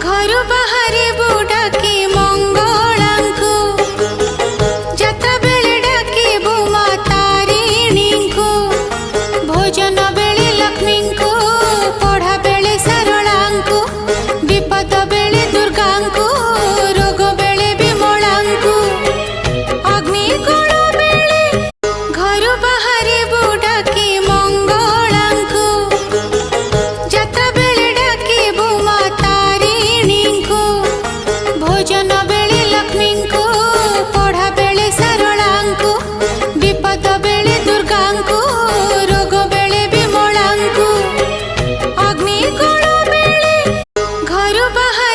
घरु बाहरे बुडाकी मंगलांकु जात्रा बेले डाकी बुमा तारिणींकु भोजन बेले लक्ष्मींकु पढ़ा बेले सरलांकु विपद बेले दुर्गांकु रोग बेले विमलांकु अग्निकोण बेले घरु बाहरे बुडाकी मंगलांकु जात्रा बेले डाकी बुमा तारिणींकु भोजन बेले लक्ष्मींकु पढ़ा बेले सरलांकु विपद बेले दुर्गांकु रोग बेले विमलांकु अग्निकोण बेले घरु बाहरे